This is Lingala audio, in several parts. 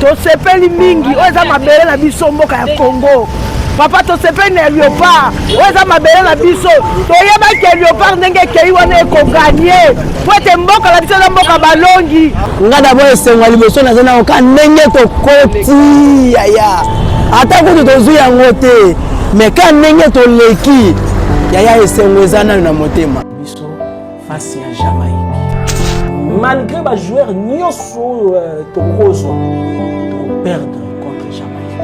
tosepeli mingi oyo eza mabele na biso mboka ya Congo. Papa tosepeli na Léopard oyo eza mabele na biso toyebaki Léopard ndenge ekei wana ekoganye po ete mboka na biso eza mboka balongi. Nga d'abord esengo liboso naza na oka ndenge tokoti yaya ata kutu tozwi yango te mais ka ndenge toleki yaya esengo eza nano na motema biso face ya Jamaïque. Malgré les joueurs nyonso tokozwa perdre contre Jamaïque.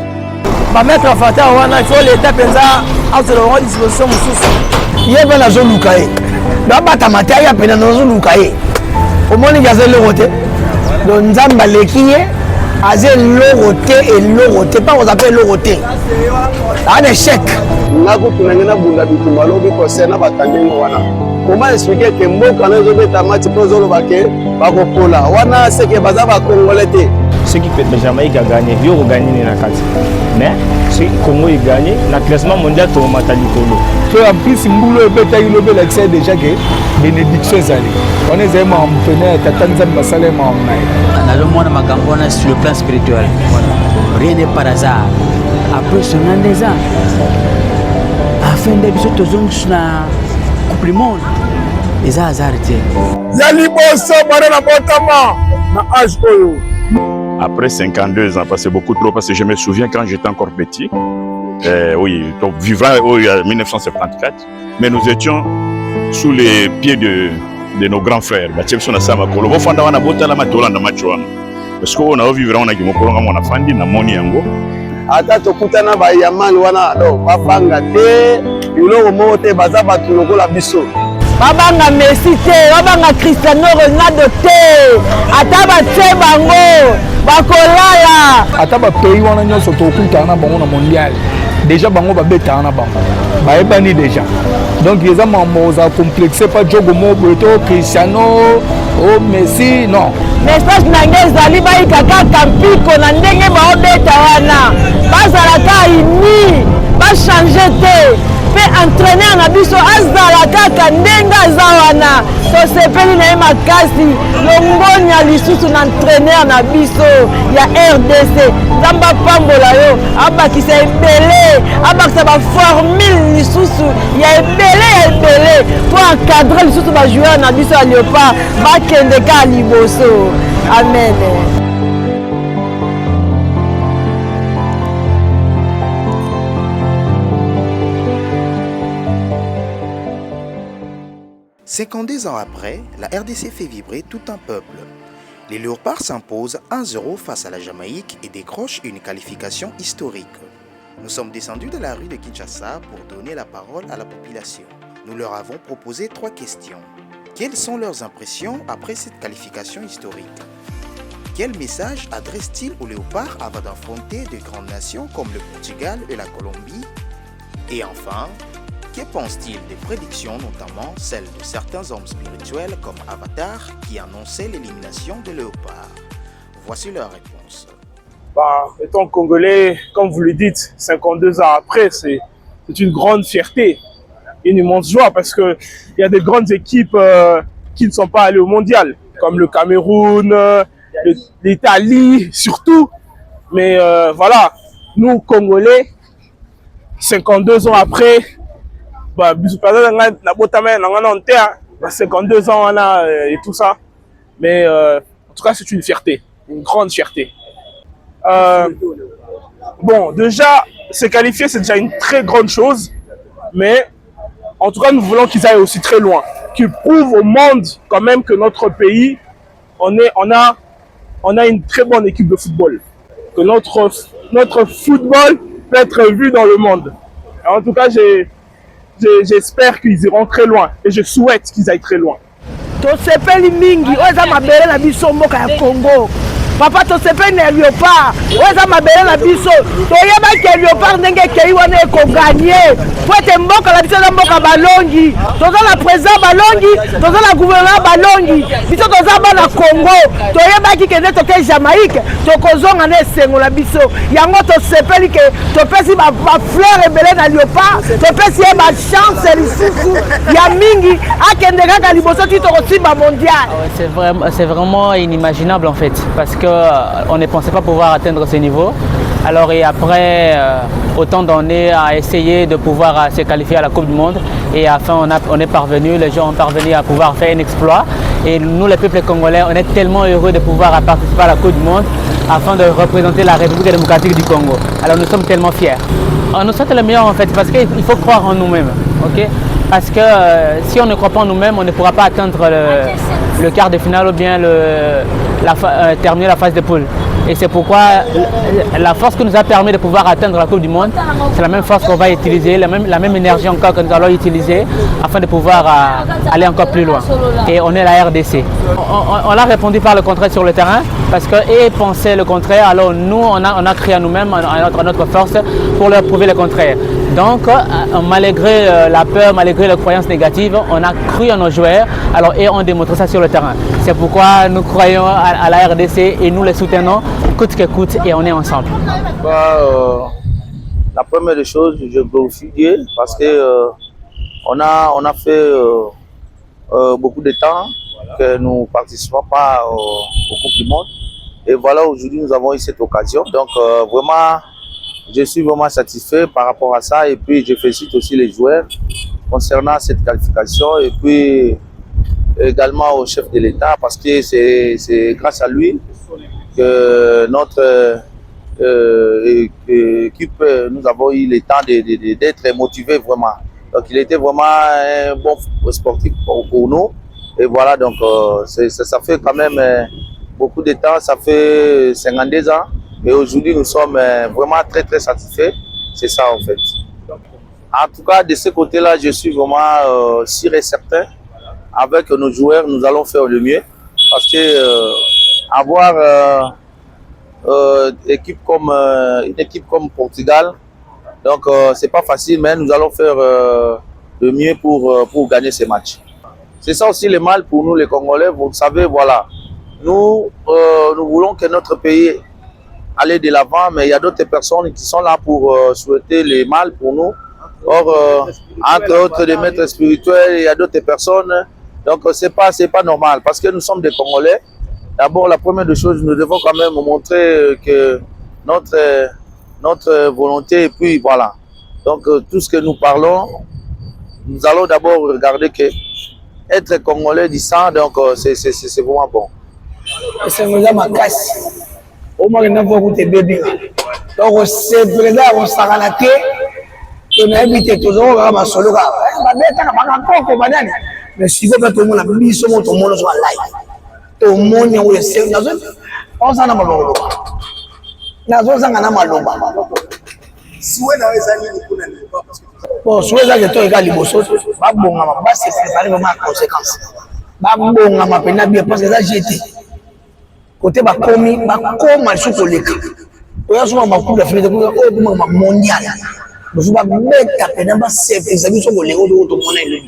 Ba mettre fata wana il faut l'état penza à se rendre disposition mususu. Yeba na zo lukaye. Na bata mataya pena na zo lukaye. Omoni gaze le roté. Donc nzamba lekiye aze le roté pas on appelle le roté. Un échec. Ngako tunangena bunda bitumba lobi ko sena batandengo wana. Comment expliquer que mboka na zo beta match pour zo lobake ba ko pola. Wana c'est que baza ba congolais té. Ce qui fait que Jamaïque a gagné, il a gagné dans la carte. Mais si le Congo a gagné, le classement mondial est au Matalikolo. En plus, Mboulo et l'accès déjà que bénédiction est allée. On est vraiment en train de t'attendre à Salem en Naï. Dans le monde, on est sur le plan spirituel. Rien n'est par hasard. Après, ce n'est des ans. Afin d'éviter tous les coupe du monde. Les hasards. Yalibosa, Barana Botama, na âge Oyo. Après 52 ans, parce que c'est beaucoup trop, parce que je me souviens quand j'étais encore petit, oui, donc vivant en 1974, mais nous étions sous les pieds de nos grands frères. Parce qu'on a vécu on a famille, on ata tokutana ba yamal wana do babanga te biloko moko te baza bato lokola biso. Babanga Messi te, babanga Cristiano Ronaldo te, ata batie bango bakolala. Ata ba pays wana nyonso tokutana na bango na mondial. Déjà bango ba beta na bango. Ba ebani déjà. Donc les hommes ont complexé pas Jogo Moboto, Cristiano, oh Messi, non. Message nange zali ba ikaka kampiko na ndenge ba obeta wana. Bazalaka ini, ba changer te. Pe entraîner na biso azala kaka ndenga zawana to sepeli na makasi longonya lisusu na entraîner na biso ya RDC zamba pambola yo abakisa ebele abakisa ba formule lisusu ya ebele pour encadrer lisusu ba joueur na biso ya Léopard bakende ka liboso. Amen. « 52 ans après, la RDC fait vibrer tout un peuple. Les Léopards s'imposent 1-0 face à la Jamaïque et décrochent une qualification historique. Nous sommes descendus de la rue de Kinshasa pour donner la parole à la population. Nous leur avons proposé 3 questions. Quelles sont leurs impressions après cette qualification historique? Quel message adresse-t-il aux Léopards avant d'affronter de grandes nations comme le Portugal et la Colombie? Et enfin, que pense-t-il des prédictions, notamment celles de certains hommes spirituels comme Avatar qui annonçaient l'élimination de Léopard? Voici leur réponse. Étant congolais, comme vous le dites, 52 ans après, c'est une grande fierté, une immense joie parce qu'il y a des grandes équipes qui ne sont pas allées au mondial, comme le Cameroun, l'Italie surtout. Mais voilà, nous Congolais, 52 ans après, 52 ans et tout ça, mais en tout cas c'est une fierté, une grande fierté. Bon, déjà se qualifier c'est déjà une très grande chose, mais en tout cas nous voulons qu'ils aillent aussi très loin, qu'ils prouvent au monde quand même que notre pays, on a une très bonne équipe de football, que notre football peut être vu dans le monde. En tout cas j'espère qu'ils iront très loin et je souhaite qu'ils aillent très loin. Tosepeli mingi oza mabele na biso mboka ya Congo. Papa tosepeli na Léopard oza mabele na biso. Toyebaki Léopard ndenge kei wana ekoganye. Po ete mboka na biso na mboka balongi. Toza na président balongi, toza na gouvernement balongi. Biso toza bana Congo. Toyebaki kende toke Jamaïque, tokozonga na esengo na biso. Yango tosepeli ke topesi ba fleur ebele na Léopard, topesi ba chance lisusu ya mingi akende kaka liboso ti tokosimba mondial. C'est vraiment inimaginable en fait, parce que qu'on ne pensait pas pouvoir atteindre ce niveau. Alors et après autant donné à essayer de pouvoir se qualifier à la Coupe du Monde et enfin on est parvenu, les gens ont parvenu à pouvoir faire un exploit et nous les peuples congolais on est tellement heureux de pouvoir participer à la Coupe du Monde afin de représenter la République démocratique du Congo. Alors nous sommes tellement fiers. Nous sommes les meilleurs en fait parce qu'il faut croire en nous-mêmes. Okay? Parce que si on ne croit pas en nous-mêmes, on ne pourra pas atteindre le quart de finale ou bien terminer la phase de poule. Et c'est pourquoi la force qui nous a permis de pouvoir atteindre la Coupe du Monde, c'est la même force qu'on va utiliser, la même énergie encore que nous allons utiliser afin de pouvoir aller encore plus loin. Et on est la RDC. On a répondu par le contraire sur le terrain parce qu'eux pensaient le contraire, alors nous on a créé à nous-mêmes notre force pour leur prouver le contraire. Donc malgré la peur, malgré les croyances négatives, on a cru en nos joueurs alors, et on démontre ça sur le terrain. C'est pourquoi nous croyons à la RDC et nous les soutenons coûte que coûte et on est ensemble. La première des choses, je glorifie Dieu parce que on a fait beaucoup de temps que nous ne participons pas au Coupe du Monde. Et voilà, aujourd'hui, nous avons eu cette occasion. Donc, vraiment, je suis vraiment satisfait par rapport à ça. Et puis, je félicite aussi les joueurs concernant cette qualification. Et puis, également au chef de l'État parce que c'est grâce à lui que notre équipe, nous avons eu le temps d'être motivés vraiment. Donc il était vraiment un bon sportif pour nous. Et voilà, donc ça fait quand même beaucoup de temps, ça fait 52 ans. Et aujourd'hui, nous sommes vraiment très très satisfaits. C'est ça en fait. En tout cas, de ce côté-là, je suis vraiment sûr et certain. Avec nos joueurs, nous allons faire le mieux. Parce que avoir une équipe comme Portugal, donc c'est pas facile, mais nous allons faire le mieux pour gagner ces matchs. C'est ça aussi le mal pour nous les Congolais. Vous savez, voilà, nous voulons que notre pays aille de l'avant, mais il y a d'autres personnes qui sont là pour souhaiter le mal pour nous. Or, entre autres des maîtres spirituels, il y a d'autres personnes. Donc c'est pas normal parce que nous sommes des Congolais. D'abord, la première des choses, nous devons quand même montrer que notre volonté, et puis voilà. Donc tout ce que nous parlons, nous allons d'abord regarder que être Congolais du sang, donc c'est vraiment bon. C'est vraiment ma casse. Au moins, il n'y a pas de bébé. Donc c'est président, on s'en a la tête. On a habité toujours, on a solo. Mais si vous faites tout le monde, tout le monde soit live. Tout le monde est sérieux. On s'en a malheur. On s'en a malheur. Si vous avez bon, si vous avez tout égal, il faut se préparer vraiment à conséquence. Parce que ça, j'ai été. Côté bas commis, comme mal sous collègue. On a souvent beaucoup de frais de mondial. Nous sommes mettre à peine dans ces examens sur les autres monnaie.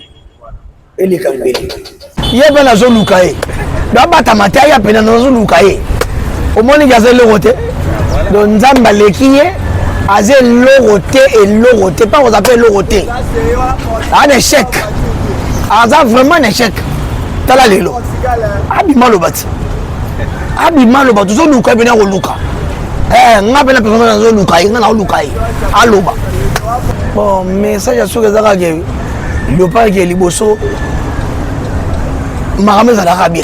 Et les calculs. Il y a bien la zone Lukaï. D'abord, ta matière, il y a bien la zone Lukaï. Au moins, il y a zéro roté. Donc, nous avons baléquillé. Azé l'oroté et l'oroté. Pas vous appelez l'oroté. Un échec. Azé vraiment un échec. T'as la lélo. Abima le bâti. Abima le bâti. Zone Lukaï, bien au Luka. On appelle la personne dans la zone Lukaï. On a Lukaï. Aloba. Bon, mais ça, je suis sûr que ça va gagner. Le pas qui est liboso, maramé ça l'a bien.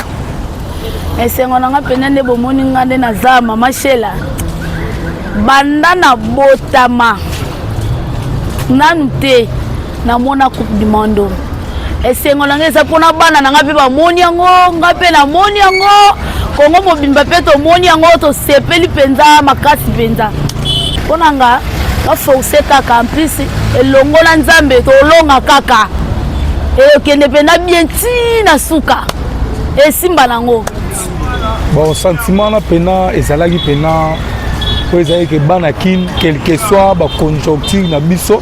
Et c'est on a peine de morning and na zama machela. Bandana botama. Nante na mona coupe du monde. Et c'est on a ça pour na bana na ngapi ba moni yango, ngapi na moni yango. Kongo mobimba peto moni yango to sepeli penza makasi penza. Konanga la force kaka en plus elongola nzambe to longa kaka et kende pena bien tina suka et simba nango bon sentiment na pena ezalaki pena po ezali ke bana kin quel que soit ba conjoncture na biso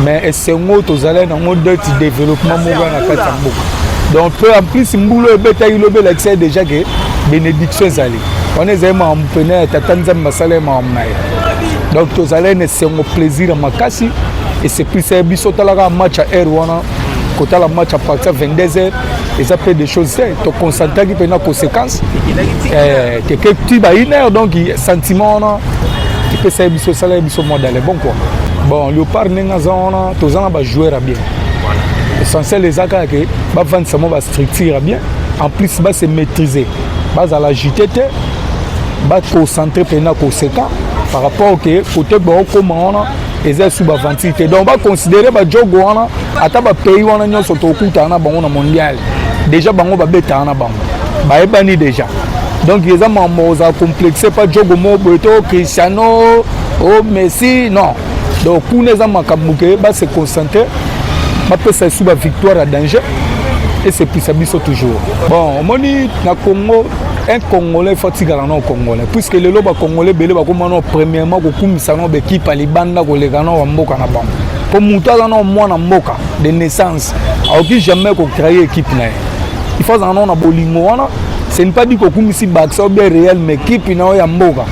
mais esengo tozala nango d'autres développement moko na kati ya mboka donc peu en plus mbulo ebetaki lobela que c'est déjà que bénédiction ezali on ezali ma pena tata nzambe basala ma naye. Donc tous allez c'est un plaisir à Makassi et c'est plus c'est biso talaka match à Erwana, côté la match à partir 22h et ça fait des choses tu concentres qui prennent conséquences que tu vas une heure donc sentiment tu peux ça biso ça là biso modèle bon quoi bon Léopard nenga zona tozana ba jouer bien l'essentiel les accords que va vendre ça va structurer bien en plus va se maîtriser va à la JTT va concentrer prendre conséquent par rapport au côté bon comment on et ça sous ventité donc on va considérer ba jogo wana ata ba pays wana nyonso to kutana bango na mondial déjà bango ba beta na bango ba ebani déjà donc les hommes ont complexé pas jogo mo boto Cristiano o Messi non donc pour les hommes kamuke ba se concentrer ba peut ça sous ba victoire à danger et c'est plus ça biso toujours bon moni na Congo un Congolais fatigué là non Congolais puisque les loba Congolais belé ba komano premièrement ko kumisa no be kipa libanda ko legana wa mboka na bango pour mutala no mwana mboka de naissance a qui jamais ko créer équipe na il faut en on a bolingo wana ce n'est pas dit ko kumisi baxa ou bien réel mais équipe na ya mboka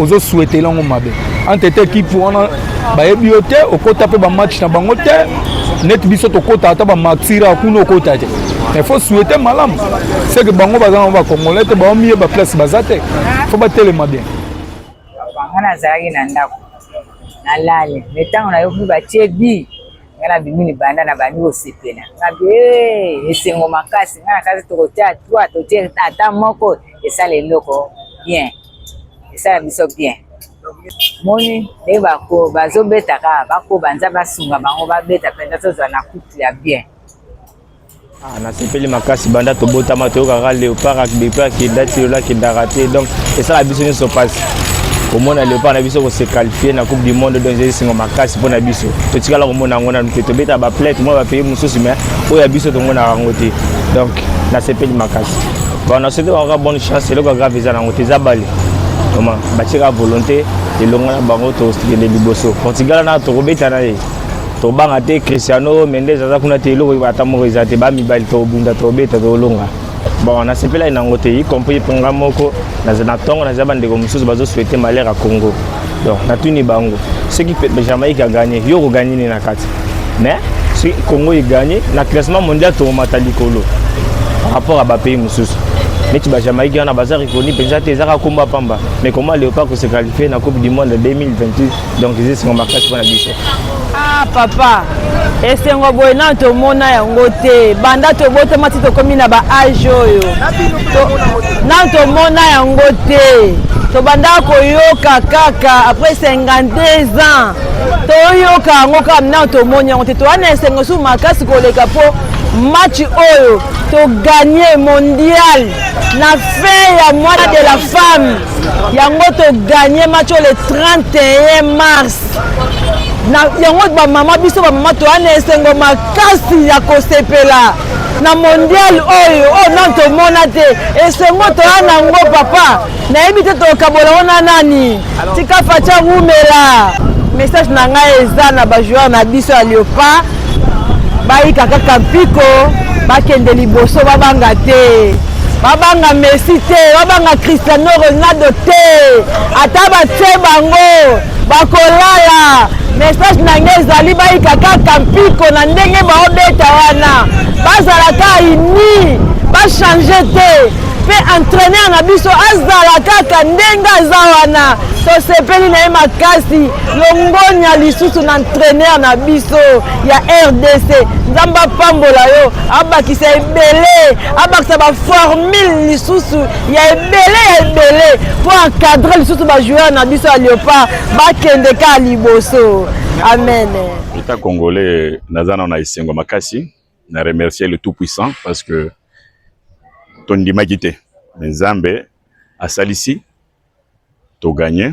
ozo souhaiter longo mabe entre équipe wana ba ebiote o ko taper ba match na bango te net biso to ko tata ba maxira kuno ko tata il faut souhaiter malam c'est que bango bazana ba Congolais te ba mieux ba place bazate faut ba tellement bien bangana zaki na ndako na lale metango na yo ba chebi ngana bimini banda na bani osepela ngabe esengo makasi ngana kazi to kotia toi to tie ata moko esale loko bien esala biso bien moni ne ba ko bazobeta ka bako banza basunga bango babeta penda tozwa na kutu ya bien. Na sepeli makasi banda to botama to kaka Léopard ak bepa ki dati là qui daraté donc et ça la biso ne se passe au monde Léopard na biso ko se qualifier na coupe du monde donc j'ai singo makasi pour na biso to tikala ko mona ngona to beta ba plate moi ba payer mususu mais o ya biso to ngona rangote donc na sepeli makasi bon na c'était encore bonne chance le ko grave za na ngote za bali comment batira volonté et longana bango to style de liboso Portugal na to beta na to banga te Cristiano Mendes aza kuna te loko ata moriza te ba mibali to bunda to beta to longa bon na sepela ina ngote y compris ponga moko na za tongo na za bande ko mususu bazo souhaiter malheur à Congo donc na tuni bango ce qui fait Jamaïque a gagné yo ko gagner na kati mais si Congo il gagne na classement mondial to matali kolo par rapport à ba pays mususu mais tu vas Jamaïque on a bazar reconnu penza te zaka komba pamba mais comment Léopard ko se qualifier na coupe du monde 2028 donc ils sont marqués pour la biso. Ah papa esengo boye na to mona yango te banda to bota mati to komi na ba age oyo na to mona yango te to banda ko yoka kaka après 52 ans to yoka yango kam na to monya yango te to ana esengo su makasi ko leka po match oyo to gagner mondial na fin ya mois de la femme yango to gagner match le 31 mars na yango ba mama biso ba mama to ana esengo makasi ya kosepela na mondial oyo o na to mona te esengo to ana ngo papa na yebi te to kabola ona nani tika facha ngumela message na ngai eza na ba joueur na biso ya Léopard baika kaka mpiko bakende liboso babanga te babanga Messi te babanga Cristiano Ronaldo te ata batie bango bakolala message na ngai ezali baika kaka mpiko na ndenge baobeta wana bazalaka ini bachange te pe entraîner na biso azala kaka ndenge aza wana tosepeli na ye makasi longonya lisusu na entraîneur na biso ya RDC nzambe apambola yo abakisa ebele abakisa baformule lisusu ya ebele po encadre lisusu bajoueur na biso ya Léopard bakende ka liboso amen. État congolais nazana na isengo makasi na remercier le tout puissant parce que tondima kité nzambe asalisi to gagné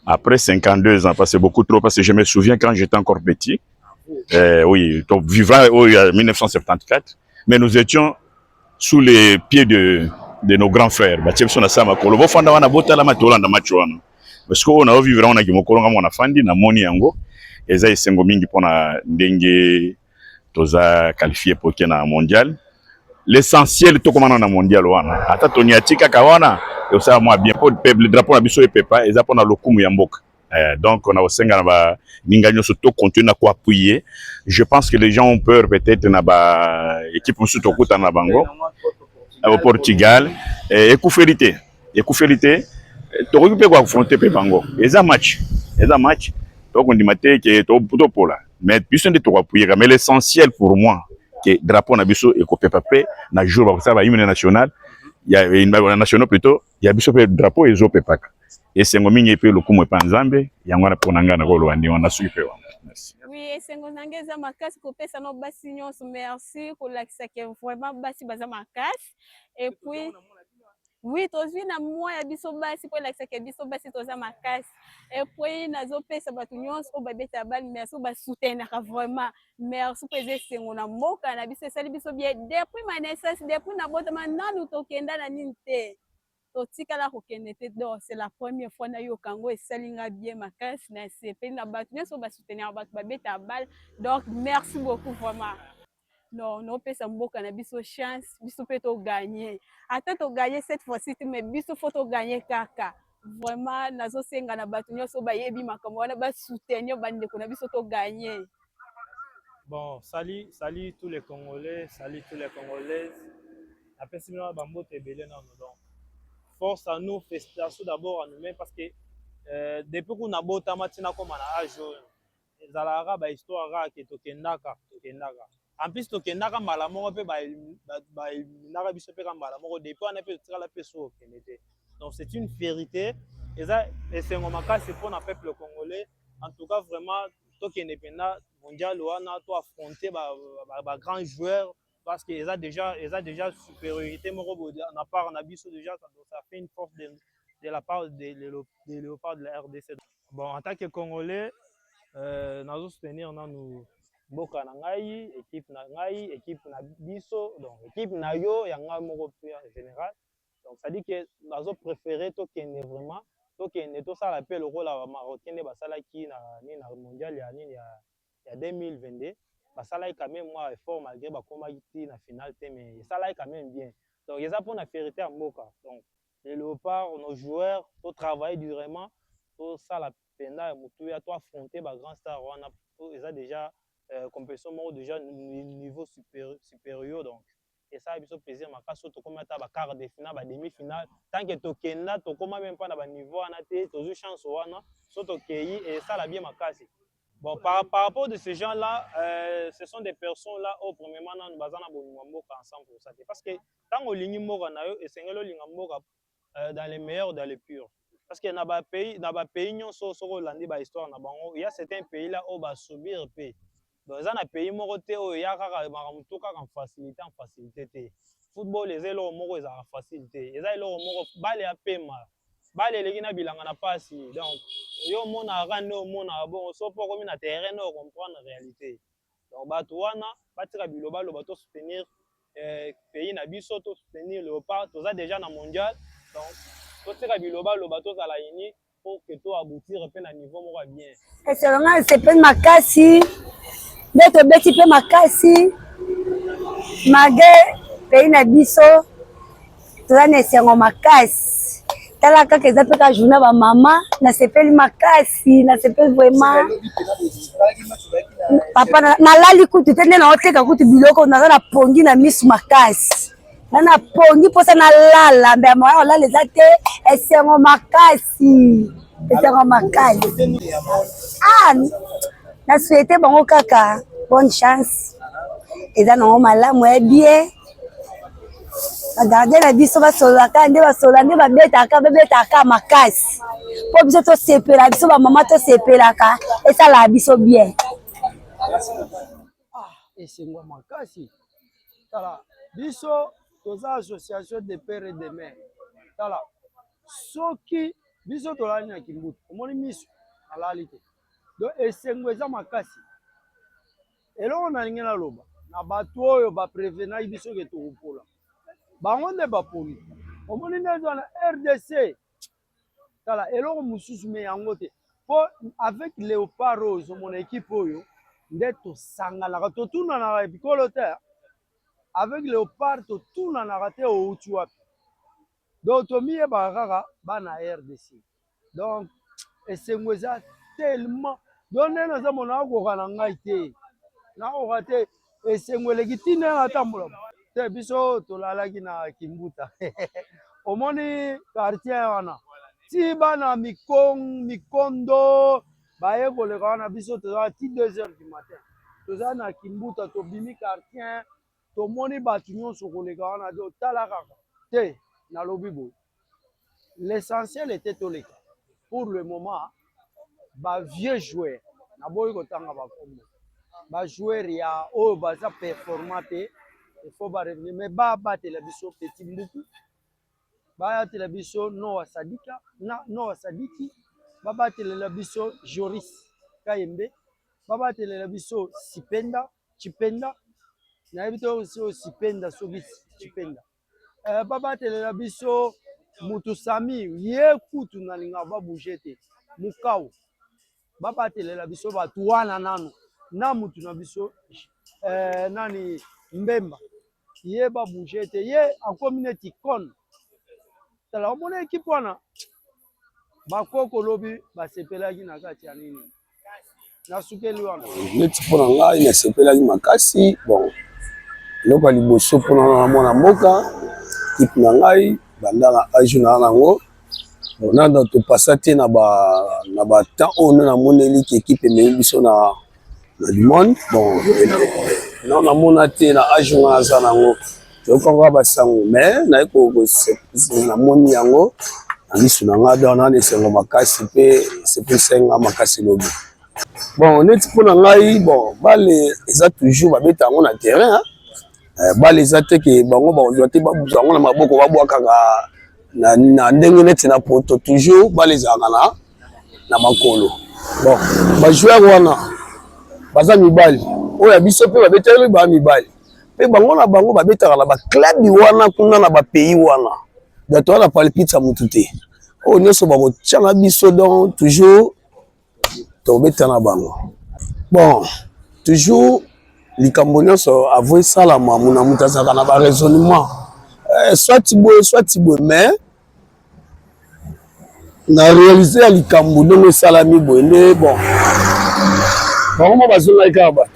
après 52 ans, parce que beaucoup trop, parce que je me souviens quand j'étais encore petit, oui, vivant en 1974, mais nous étions sous les pieds de nos grands frères. Parce qu'on a vécu on a on a fandi na moni yango eza isengo mingi pona ndenge toza qualifié pour na mondial. L'essentiel to komana na mondial wana ata toniatika kawana et ça moi bien pour le drapeau na biso e pepa eza pona lokumu ya mboka Donc, on a aussi surtout continuer à appuyer. Je pense que les gens ont peur peut-être dans l'équipe au Portugal. Et Kouférité. Tu peux affronter Bango. Et un match. Donc, on dit que pour là. Mais puisque tu peux appuyer. Mais l'essentiel pour moi, que drapeau nabiso et copé papé, na jour ça va hymne national. Il y a une national plutôt. Il y a biso drapeau et zope paka. Et c'est ngomi nyepe lokumo panzambe. Yangwana ponanga na golo andi wana suipe wa. Oui, et c'est ngozangeza makasi kopesa no basi nyonso merci pour l'accès que vraiment basi baza makasi et puis oui, tozwi na moi ya biso basi pour l'accès que biso basi toza makasi et puis nazopesa batu nyonso o babeta bal merci ba soutenir vraiment merci pour eze sengo na moka na biso sali biso bien depuis ma naissance depuis na botama nanu tokenda na ninte totikala kokende te donc c'est la première fois na yo kango esalinga bien makasi na sepeli na batu nyonso ba soutenir batu babeta bal donc merci beaucoup vraiment. Non, non, pesa mboka na biso chance, biso peut to gagner. Attends to gagner cette fois-ci, mais biso faut to gagner kaka. Vraiment, nazo senga na batu nyonso ba yebi makambo wana ba soutenir bande ko na biso to gagner. Bon, salut tous les Congolais, salut tous les Congolaises. Après si nous bambo te belé non donc. Force à nous, félicitations d'abord à nous-mêmes parce que depuis qu'on a beau tamatina comme na âge, ezalaka ba histoire que to kendaka. En plus tokendaka mbala moko mpe balinaka biso mpe ka mbala moko depuis wana mpe totikala mpe so okende te. Donc c'est une vérité eza esengo makasi mpona peuple congolais. En tout cas vraiment tokende mpena mondial wana to affronter ba grands joueurs parce que eza déjà supériorité moko na part na biso déjà ça fait une force de la part des léopards de la RDC. Bon en tant que congolais nazo soutenir nanu mboka na ngai, équipe na biso, donc équipe na yo yanga moko en général. Donc ça dit que nazo préféré to kende vraiment to kende to ça l'appelle le rôle à marocain ba sala ki na mondial ya 2022 ba sala quand même moi effort malgré ba combat qui na finale mais ça là quand même bien. Donc ils a pour la vérité à mboka. Donc les léopards nos joueurs to travailler durement to ça la pena mutu ya to affronter ba grand star wana ils a déjà compétition déjà niveau supérieur donc et ça a eu plaisir makasi to comme ta ba quart de finale ba demi finale tant que to kenda to comme même pas na ba niveau ana te to ju chance wana so to kei et ça la bien makasi. Bon par rapport de ces gens là ce sont des personnes là au premièrement na bazana bonima mboka ensemble pour ça parce que tant olingi mboka na yo et sengelo linga mboka dans les meilleurs dans les purs parce que na ba pays nyonso so rolandi ba histoire na bango il y a certains pays là au ba subir pe. Donc dans un pays moroté où il y a en facilité te football les elo moko ils en facilité ils elo moko bale a pema bale les na bilanga na pasi donc yo mona rando mona bon so pour comme na terrain no comprendre la réalité donc bato wana batira biloba lo bato soutenir pays na biso to soutenir léopard to za déjà na mondial donc to tira biloba lo bato za la ini pour que to aboutir pe na niveau moko bien et c'est vraiment c'est pas makasi Beto beti pe makasi mage pays na biso toza na esengo makasi tala kaka eza mpe ka journée ba mama nasepeli makasi nasepeli vraiment papa nalali kutu te nde naoteka kutu biloko naza na pongi na misu makasi na pongi mposa nalala mbe moya olala eza te esengo makasi na souhaité bango kaka bonne chance eza nango malamu ya bien bagardien na biso basololaka nde basola nde babetaka makasi mpo biso tosepela biso bamama tosepelaka esalaka biso bien esengo makasi tala biso toza association de père et de mère tala soki biso tolali na kimbutu omoni miso alali te donc esengo eza makasi eloko nalingi naloba na bato oyo baprevenaki biso ke tokopola bango nde baponi omoni nde wana RDC tala eloko mosusu me yango te mpo avec léopard oyo ozomona ekipe oyo nde tosanganaka totunanaka bikolo te avec léopard totunanaka te outi wapi donc tomiyebaka kaka bana RDC donc esengo eza tellement donc nde naza mona akoka na ngai te nakoka te esengo eleki ntina atambola te biso tolalaki na Kimbuta omoni quartier wana ti bana mikondo baye koleka wana biso toza ti 2h du matin toza na Kimbuta tobimi quartier tomoni bato nyonso koleka wana totala kaka te nalobi boye l'essentiel était toleka pour le moment vieux joueur naboyi kotanga bakombo joueur ya oyo baza performant te il faut revenir mais babatela biso Petit Mbuku babatela biso Noah Sadiki babatelela biso Joris Kayembe babatelela biso Chipenda nayebi to Sipenda Chipenda babatelela biso Mutu Sami ye kutu nalinga babouge te Mukau babatelela biso batu wana nano na mutu na biso nani Mbemba ye babouge te ye akomi neti kon tala omona ekipe wana bakoko lobi basepelaki na kati ya nini nasukeli wana neti mpona ngai nasepelaki makasi bon eloko ya liboso mpona mwana mboka ekipe na ngai banda na age na yango nanda topasa te na batemps oyo namoneli ki ekipe ememi biso na du monde bon non namona te na age nga aza nango tokanga basango mais naye namoni yango na miso na nga donc nana esengo makasi mpe sepesenga makasi lobi bon neti mpona ngai bon bale eza toujours babeta yango na terrain bale eza te ke bango bazwa te babuza yango na maboko babwakaka na ndenge neti na poto toujours bale ezalaka na makolo bon bajoueur wana baza mibali oyo ya biso mpe babeteli baa mibali mpe bango na bango babetaka na baclabi wana kuna na bapays wana donc toza na palpite ya motu te oyo nyonso bakotianga biso donc toujours tobeta na bango bon toujours likambo nyonso avo esalama muna moto azalaka na baraisonnement soit boye mais na réaliser ya likambo ndenge esalami boye nde bon bango mo bazongaki kaka bato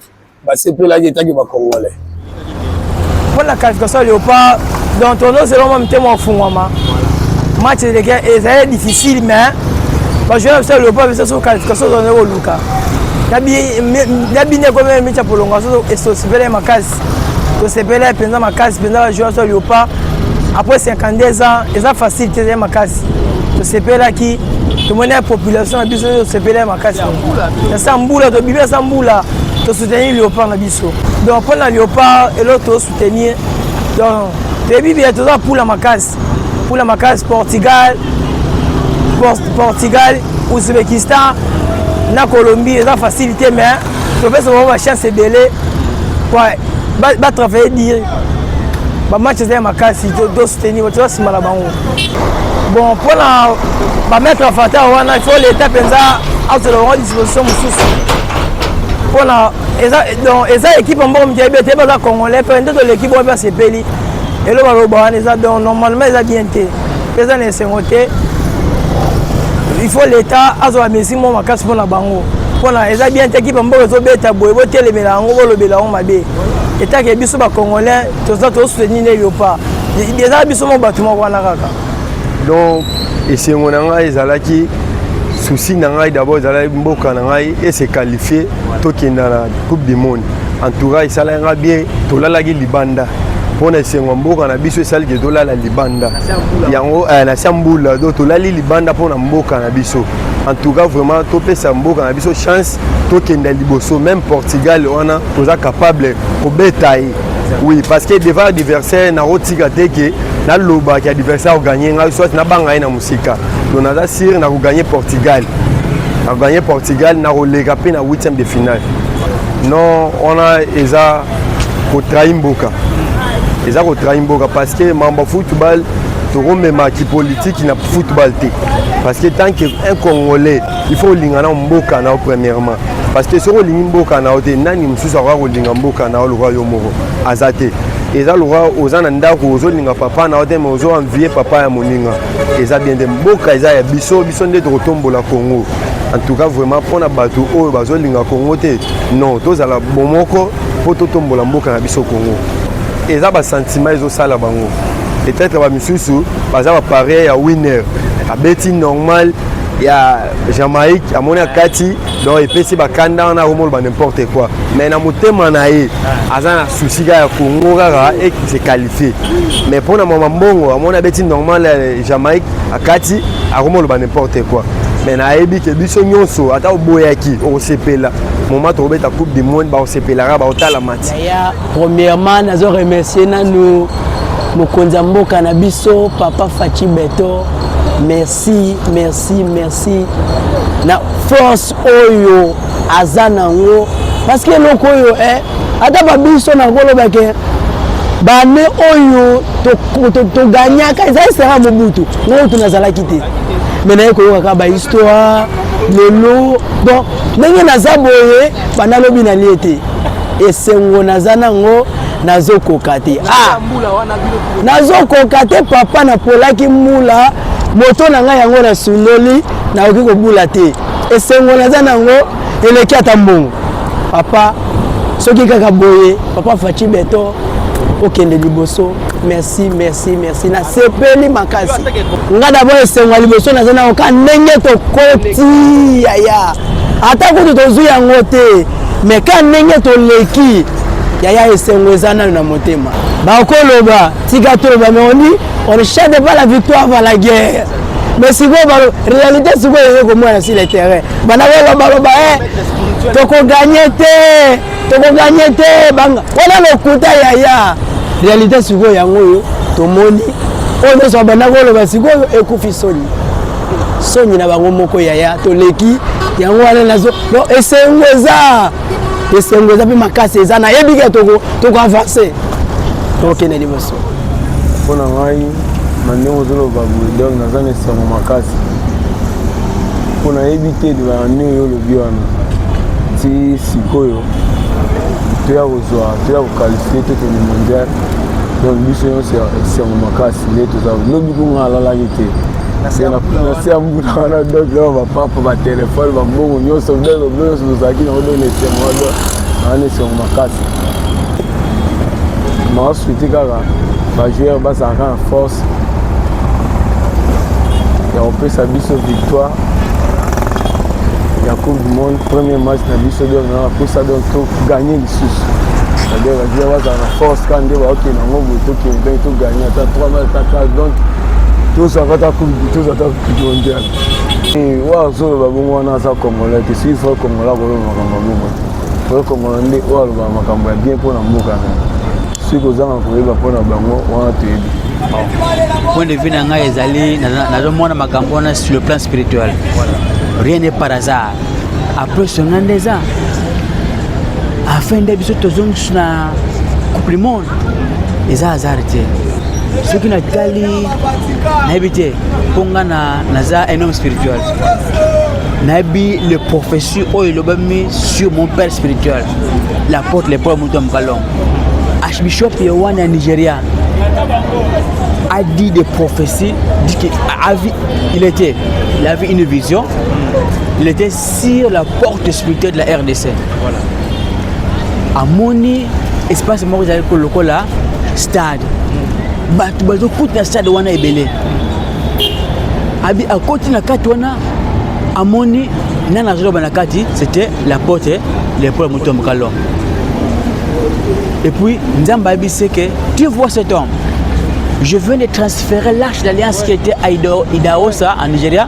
basepelaki etaki bacongolais pour la qualification Léopard donc tono selon mtema ofungwama match ezali difficile mais bajoueur biso Léopard biso so qualification zonde koluka nabine kome micha prolongation esosepele makasi tosepele mpenza makasi mpenza bajoueur biso Léopard après 52 ans eza facile te ezali makasi tosepelaki tomoni ya population na biso tosepele makasi esa mbula tobibi esa mbula tosoutenir Léopard na biso donc mpona Léopard eloko tosoutenir donc toyebi bien toza mpula makasi Portugal Ouzbékistan na Colombie eza facilité mais topesa bango bachance ebele batravaille dire bamatch eza ya makasi tosoutenir toza nsima na bango bon mpona bamettre ya fata wana il faut l'état mpenza azala bango disposition mosusu mpona eza équipe mboko mitiabe te baza congolais mpe nde to l'équipe oyo mpe asepeli elo baloba wana eza donc normalement eza bien te mpe eza na esengo te il faut l'état azwa mesi mo makasi mpona bango mpona eza bien te équipe mboko ezobeta boye botelemela yango bolobela yango mabe etake biso bacongolais toza tosoutenir ne Léopard eza biso mo bato moko wana kaka donc esengo na ngai ezalaki souci na ngai d'abord ezalaki mboka na ngai ese qualifié tokenda na coupe du monde en tout cas esalaki nga bien tolalaki libanda mpona esengo mboka na biso esalaki tolala libanda yango na siambula donc tolali libanda mpona mboka na biso en tout cas vraiment topesa mboka na biso chance tokenda liboso même Portugal wana toza capable kobeta ye oui parce que devant adversaire nakotika te ke nalobaki adversaire oganye ngai soit nabanga ye na mosika donc naza sire nakoganye Portugal nakoleka mpe na 8e de finale non wana eza kotrahi mboka parce que mamba football tokomemaki politique na football te parce que tant qu'un Congolais il faut olinga na mboka na premièrement parce que soki olingi mboka na yo te nani mosusu akoka kolinga mboka na yo lokwa yo moko aza te eza loka oza na ndako ozolinga papa na ote mais ozo envier papa ya moninga eza bien de mboka eza ya biso nde tokotombola Congo en tout cas vraiment mpona bato oyo bazolinga Congo te non tozala bomoko mpo totombola mboka na biso Congo eza basentiment ezosala bango peut-être bamisusu baza bapareil ya winner abeti normal ya Jamaïque amoni akati donc epesi bakanda wana akomoloba n'importe quoi mais na motema na ye aza na souci ya Congo kaka et se qualifier mais mpona mama mbongo amoni abeti normal ya Jamaïque akati akomoloba n'importe quoi mais nayebi ke biso nyonso ata oboyaki okosepela moment tokobeta coupe du monde baosepelaka baotala mati premièrement nazo remercier nanu mokonzi ya mboka na biso papa Fachi Beto merci na force oyo aza nango parce que eloko oyo ata babiso na koloba ke bane oyo toganyaka eza esera mobutu ngo tunazalaki te mais naye koyoka kaka bahistoire lelo donc ndenge naza boye banalobi na lie te esengo naza nango nazokoka te nazokoka te papa napolaki mula moto na ngai yango na sundoli nakoki kobula te esengo naza nango eleki ata mbongo papa soki kaka boye papa Fachi Beto okende liboso merci nasepeli makasi nga d'abord esengo ya liboso naza nango ka ndenge tokoti yaya ata kutu tozwi yango te mais ka ndenge toleki yaya esengo eza nano na motema bakoloba tika toloba mais on ne cherche pas la victoire avant la guerre mais sikoyo réalité sikoyo eza komona sur le terrain banakoloba tokoganye te banga wana lokuta yaya réalité sikoyo yango oyo tomoni oyo nyonso banakoloba sikoyo ekufi soni na bango moko yaya toleki yango wana nazo esengo eza mpe makasi eza nayebi ke tokoavanse tokende liboso mpona ngai na ndenge ozoloba boye donc naza na esengo makasi mpo nayebi te bani oyo olobi wana ti sikoyo toya kokalifie tokende mondial donc biso nyonso esengo makasi nde toza lobi kunga alalaki te nase ya mbuna wana donc leo bapapa batelefone bambongo nyonso nyonso tozalaki nango donc esengo wana esengo makasi maasuiti kaka bajoueur bazalaka na force ya kopesa biso victoire ya coupe du monde premier match na biso donc napesa donc toganye lisusu c'est-à-dire bajoueur bazala na force kaka nde baokende yango boye tokende donc toganye ata 3 match ata 4 donc tozaka coupe mondiale oyo azoloba bongo wana aza congolais te soki fois congolais akoloba makambo ya bongo te oyo congolais nde oyo alobaka makambo ya bien mpona mboka na soki ozanga koyeba mpona bango wana toyebi point de vue na ngai ezali nazomona makambo wana sur le plan spirituel rien n'est par hasard après songa nde eza afin nde biso tozongisi na coupe du monde eza hasard te soki natali nayebi te mpo nga naza un homme spirituel nayebi le prophétie oyo elobami sur mon père spirituel l'apôtre le paul Mutombo Kalongo archbishop Yohane à Nigeria a dit des prophéties, dit qu'il avait une vision, il était sur la porte spirituelle de la RDC. Voilà. À Moni, espace mort ils avaient le là stade. Batu bazo kuta stade wana ebele. Abi à côté na kati wana à Moni nana zoba na kati c'était la porte le Paul Mutombo Kalongo. Et puis, Nzamba dit que tu vois cet homme, je viens de transférer l'arche d'alliance qui était à Idaosa en Nigeria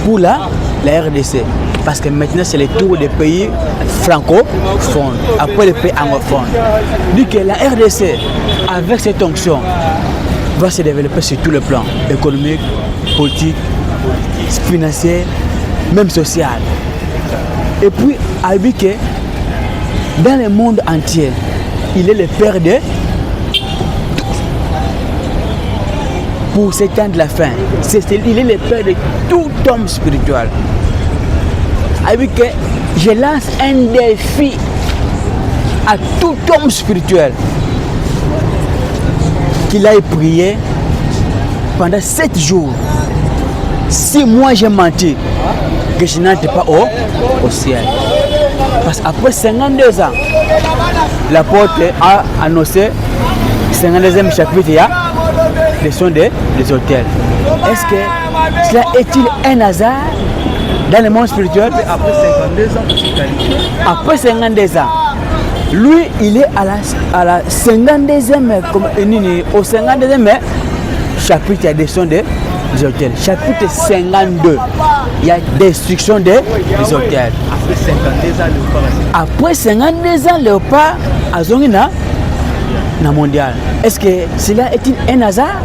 pour la RDC. Parce que maintenant c'est le tour des pays francophones, après les pays anglophones. Dit que la RDC, avec cette onction, va se développer sur tous les plans, économique, politique, financier, même social. Et puis, a dit que dans le monde entier, il est le père de pour ces temps de la fin. Il est le père de tout homme spirituel. Avec que je lance un défi à tout homme spirituel. qu'il aille prier pendant 7 jours. Si moi j'ai menti, que je n'entre pas au ciel. Parce qu'après 52 ans, l'apôtre a annoncé 52e chapitre, il y a les sons des hôtels. Est-ce que cela est-il un hasard dans le monde spirituel? Après 52 ans, après 52 ans, lui, il est à la 52e, au 52e chapitre, il y a des sons des hôtels. Chapitre 52, il y a destruction des hôtels. Après 52 ans, Léopard a zongi na mondial. Est-ce que cela est-il un hasard?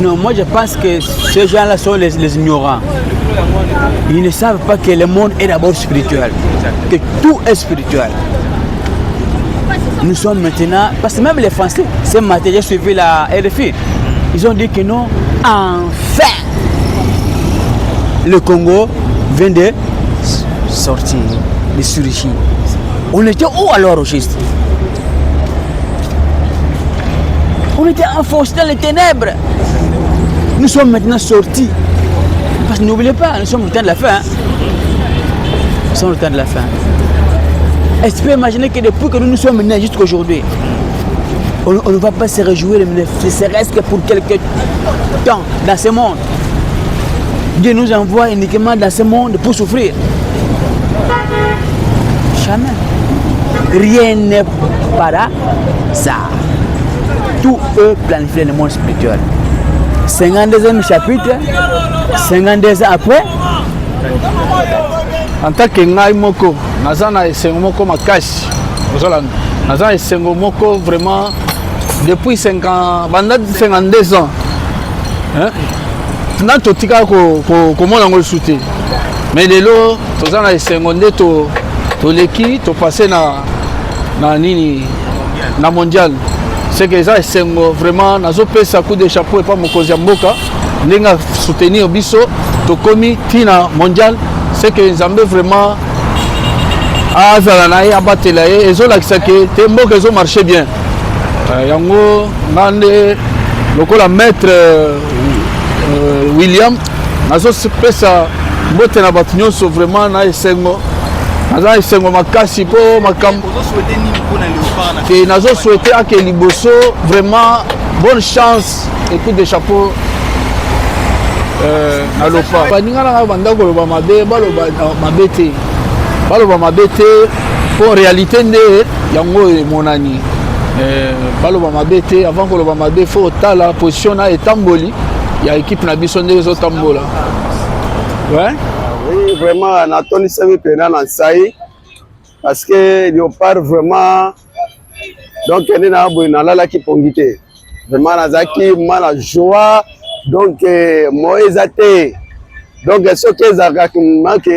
Non, moi je pense que ces gens-là sont les ignorants. Ils ne savent pas que le monde est d'abord spirituel, que tout est spirituel. Nous sommes maintenant, parce que même les Français, ce matin j'ai suivi la RFI, ils ont dit que non, enfin, le Congo vient de sortir, de surgir. On était où alors au juste? On était enfoncés dans les ténèbres. Nous sommes maintenant sortis. Parce que n'oubliez pas, nous sommes au temps de la fin. Nous sommes au temps de la fin. Est-ce que tu peux imaginer que depuis que nous nous sommes nés jusqu'à aujourd'hui, on ne va pas se réjouir, ne serait-ce que pour quelques temps dans ce monde. Dieu nous envoie uniquement dans ce monde pour souffrir. Jamais. Rien n'est par hasard. Tout est planifié dans le monde spirituel. 52e chapitre, 52 ans après. En tant que ngai moko, nazana esengo moko makasi. Nazana esengo moko vraiment depuis 52 ans. Hein? Totika komona ngol souté. Mais lelo tozana esengo nde to leki to passer na nini na mondial. C'est que ça c'est vraiment nazo pesa coup de chapeau et pas mokozi mboka ndinga soutenir biso to komi tina mondial. C'est que Nzambe vraiment azala na ye abatela ye ezolakisa ke te mboka ezo marcher bien. Yango ngande lokola maître William nazo pesa mbote na bato nyonso vraiment na esengo naza esengo makasi po makambo ke nazo souhaiter ake liboso vraiment bonne chance et coup de chapeau na lopa baninga na banda koloba mabe baloba mabe te po réalité nde yango emonani baloba mabe te avant koloba mabe fo tala position na etamboli ya équipe na biso nde ezotambola. Ouais. Oui, vraiment, Nathalie Semi Pena Nansai, parce que Léopard vraiment, donc il y a un qui pongité. Vraiment, Nazaki, la joie, donc Moïse Até. Donc, ce que Zagaki manque,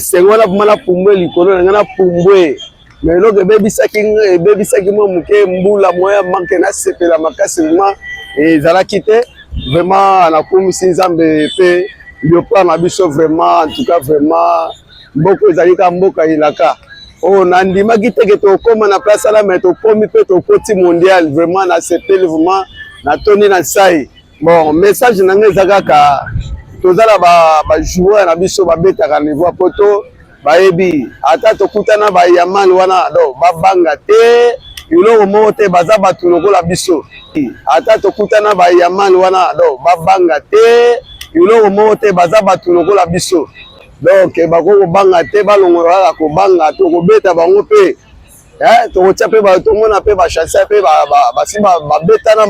c'est qu'on a mal à pumber, l'icône, on a pumber. Mais là, le baby saki, moi, mboula, moyen manque, n'a pas la macassement, et Zalakité, vraiment, on a comme si Zambé fait. Léopard na biso vraiment en tout cas vraiment beaucoup ezalika mboka ilaka oh nandima kiteke to koma na place la mais to komi pe to koti mondial vraiment na sepeli vraiment na toni na sai bon message na ngeza kaka tozala ba joueur na biso ba beta ka niveau poto bayebi ata to kutana ba yamani wana do babanga te yulo mo te baza batu lokola biso ata to kutana ba yamani wana do babanga te yulo mo te baza batu lokola biso donc bako banga te balongola ko banga to ko beta bango pe to ko tsape ba to mona pe ba chasser pe ba simba ba beta na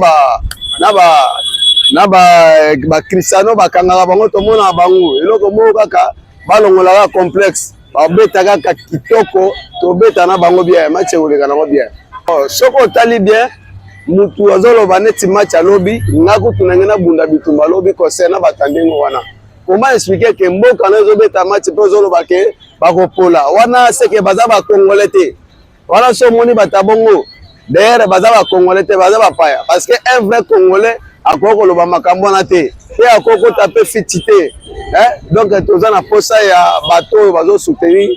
ba Cristiano ba kanga bango to mona bango eloko mo kaka balongola complexe ba beta kaka kitoko to beta na bango bien match oleka na bien soko tali bien mutu azoloba neti match alobi ngako tunangena bunda bitumba lobi concernant batandengo wana comment expliquer que mboka na ezobeta match po zoloba ke bakopola wana c'est que baza ba congolais te wana so moni batabongo d'ailleurs baza ba congolais te baza ba paya parce que un vrai congolais akoko loba makambo na te pe akoko taper fitité donc toza na posa ya bato bazo soutenir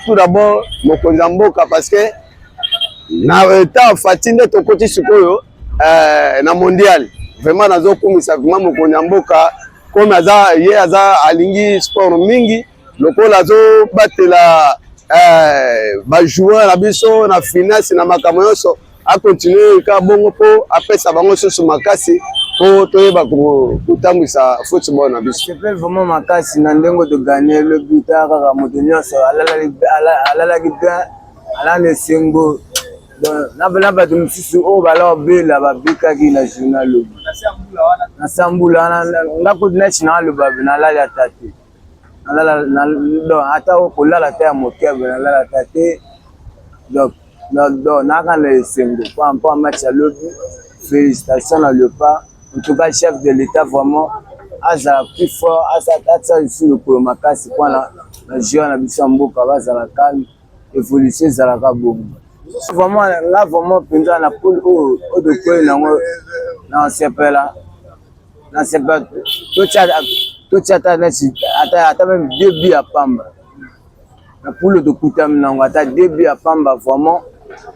tout d'abord mokonzi mboka parce que na ta fatinde to koti sikoyo na mondial vraiment nazokumisa vraiment mokonzi ya mboka comme aza alingi sport mingi lokola azobatela bajoueur na biso na finance na makambo nyonso akontinue ka bongo mpo apesa bango susu makasi mpo toyeba kotambwisa football na biso. Sepeli vraiment makasi na ndenge toganye le but kaka moto nyonso alalaki bien alana esengo na bato mosusu oyo balabela babikaki na journal lobi na sambula wana ngakoti neti na aloba nalali ata te ata kolala te ya mokebe nalala ata te donc naka na esengo mpo match ya lobi. Félicitations na lepa en tout cas chef de l'état vraiment azala plus fort asa ici lokolo makasi mpona na joueur na biso ya mboka bazala calme évolution ezalaka bongo vraiment là vraiment mpenza na pole oyo tokoyi nango na sepela totia ata même 2 buts ya pamba na pole tokutami nango ata 2 buts ya pamba vraiment